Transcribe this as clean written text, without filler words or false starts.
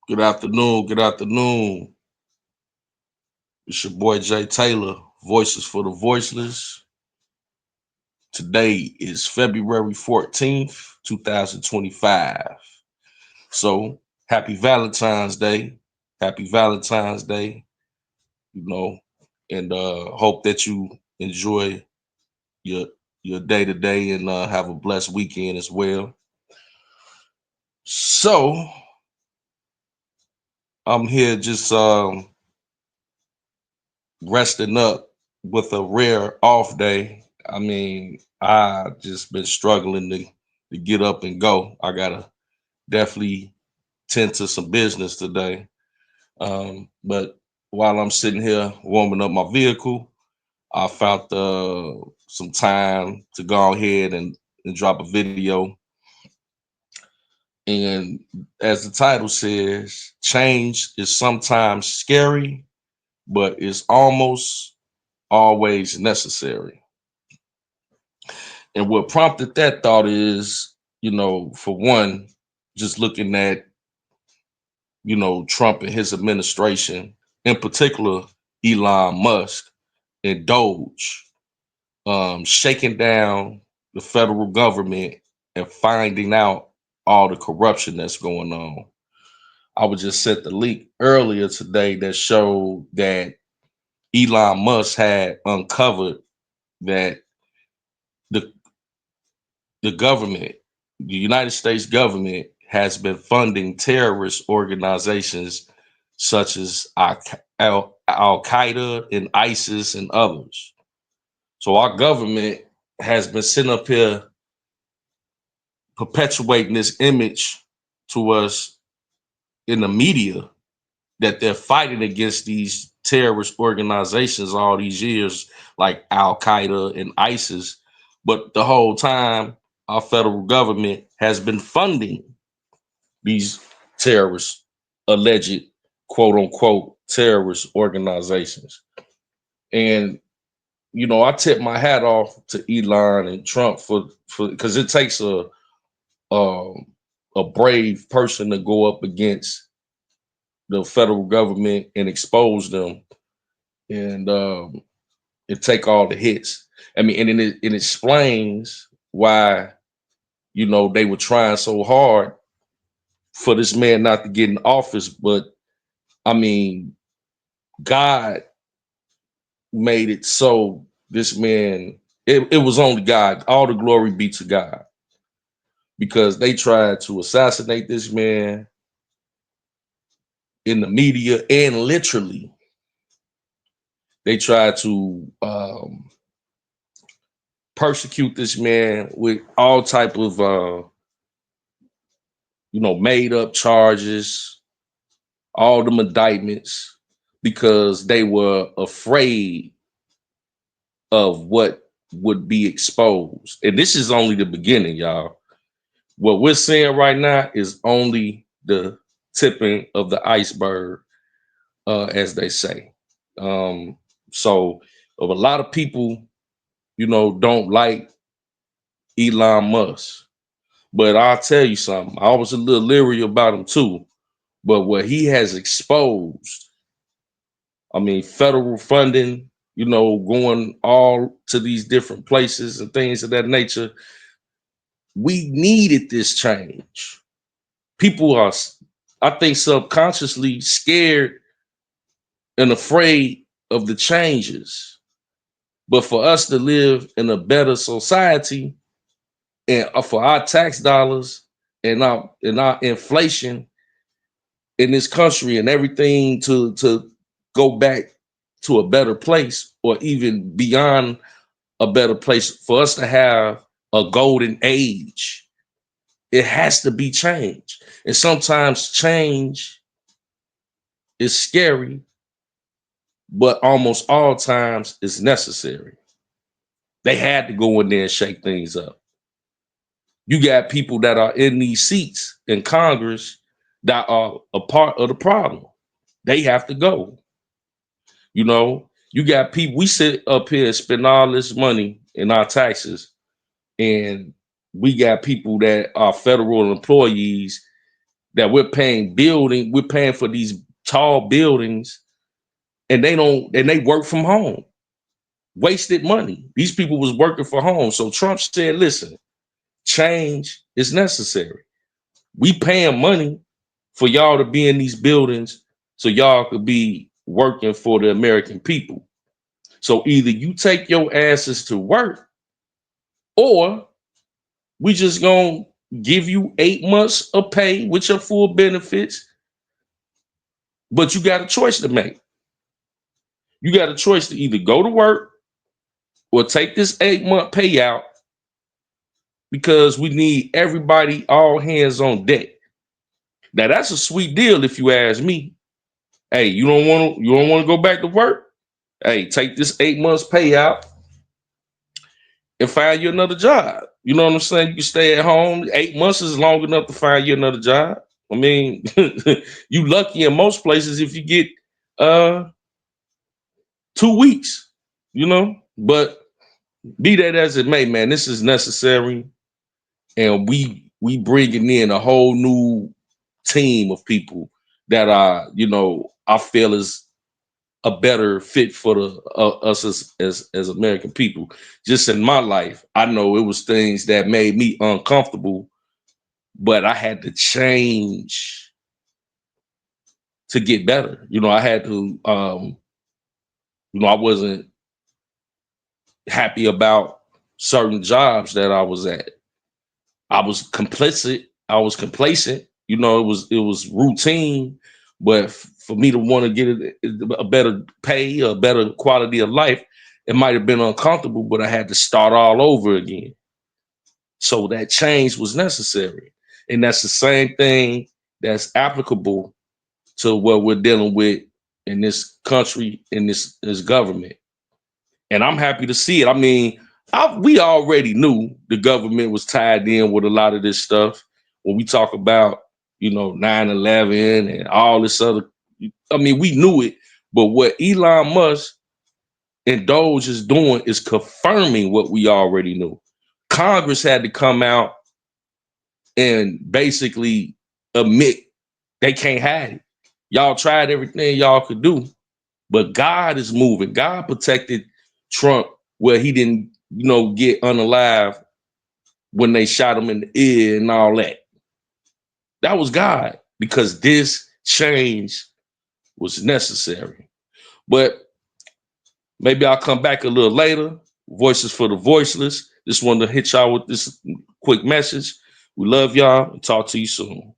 Good afternoon. Good afternoon. It's your boy Jay Taylor, Voices for the Voiceless. Today is February 14th, 2025. So, happy Valentine's Day. Happy Valentine's Day, you know, and hope that you enjoy your your day to day and have a blessed weekend as well. So, I'm here just resting up with a rare off day. I mean, I just been struggling to get up and go. I gotta definitely tend to some business today. But while I'm sitting here warming up my vehicle, I found some time to go ahead and drop a video. And as the title says, change is sometimes scary, but it's almost always necessary. And what prompted that thought is, for one, just looking at, Trump and his administration, in particular, Elon Musk and Doge, shaking down the federal government and finding out all the corruption that's going on. I was just sent the link earlier today that showed that Elon Musk had uncovered that the the government, the United States government, has been funding terrorist organizations such as Al Qaeda and ISIS and others. So our government has been sitting up here perpetuating this image to us in the media that they're fighting against these terrorist organizations all these years, like Al Qaeda and ISIS. But the whole time, our federal government has been funding these terrorist, alleged quote unquote terrorist organizations. And I tip my hat off to Elon and Trump for because it takes um, a brave person to go up against the federal government and expose them and take all the hits. I mean, and it explains why they were trying so hard for this man not to get in office. But I mean, God made it so this man, it was only God. All the glory be to God because they tried to assassinate this man in the media and literally they tried to persecute this man with all type of made up charges, all them indictments because they were afraid of what would be exposed. And this is only the beginning, y'all. What we're seeing right now is only the tipping of the iceberg, as they say. Um, so, of a lot of people, don't like Elon Musk, but I'll tell you something. I was a little leery about him too. But what he has exposed, I mean, federal funding, going all to these different places and things of that nature. We needed this change. People are, I think, subconsciously scared and afraid of the changes. But for us to live in a better society and for our tax dollars and our inflation in this country and everything to go back to a better place or even beyond a better place, for us to have a golden age, it has to be changed. And sometimes change is scary, but almost all times it's necessary. They had to go in there and shake things up. You got people that are in these seats in Congress that are a part of the problem. They have to go. You got people, we sit up here and spend all this money in our taxes, and we got people that are federal employees that we're paying for these tall buildings, and they work from home. Wasted money. These people was working for home. So Trump said, listen, change is necessary. We paying money for y'all to be in these buildings so y'all could be working for the American people. So either you take your asses to work, or we just gonna give you 8 months of pay with your full benefits, but you got a choice to make. You got a choice to either go to work or take this 8 month payout, because we need everybody, all hands on deck. Now that's a sweet deal if you ask me. Hey, you don't want to go back to work? Hey, take this 8 months payout and find you another job. You know what I'm saying? You can stay at home. 8 months is long enough to find you another job. I mean, you lucky in most places if you get 2 weeks, you know. But be that as it may, man, this is necessary, and we bringing in a whole new team of people that are, I feel is a better fit for us as American people. Just in my life, I know it was things that made me uncomfortable, but I had to change to get better. I had to, I wasn't happy about certain jobs that I was at. I was complicit. I was complacent. It was routine, but for me to want to get a better pay, a better quality of life, it might have been uncomfortable, but I had to start all over again. So that change was necessary, and that's the same thing that's applicable to what we're dealing with in this country, in this government. And I'm happy to see it. I mean, we already knew the government was tied in with a lot of this stuff. When we talk about, 9/11 and all this other, I mean, we knew it. But what Elon Musk and Doge is doing is confirming what we already knew. Congress had to come out and basically admit they can't hide it. Y'all tried everything y'all could do, but God is moving. God protected Trump where he didn't, get unalive when they shot him in the ear and all that. That was God, because this change was necessary. But maybe I'll come back a little later. Voices for the voiceless. Just wanted to hit y'all with this quick message. We love y'all. Talk to you soon.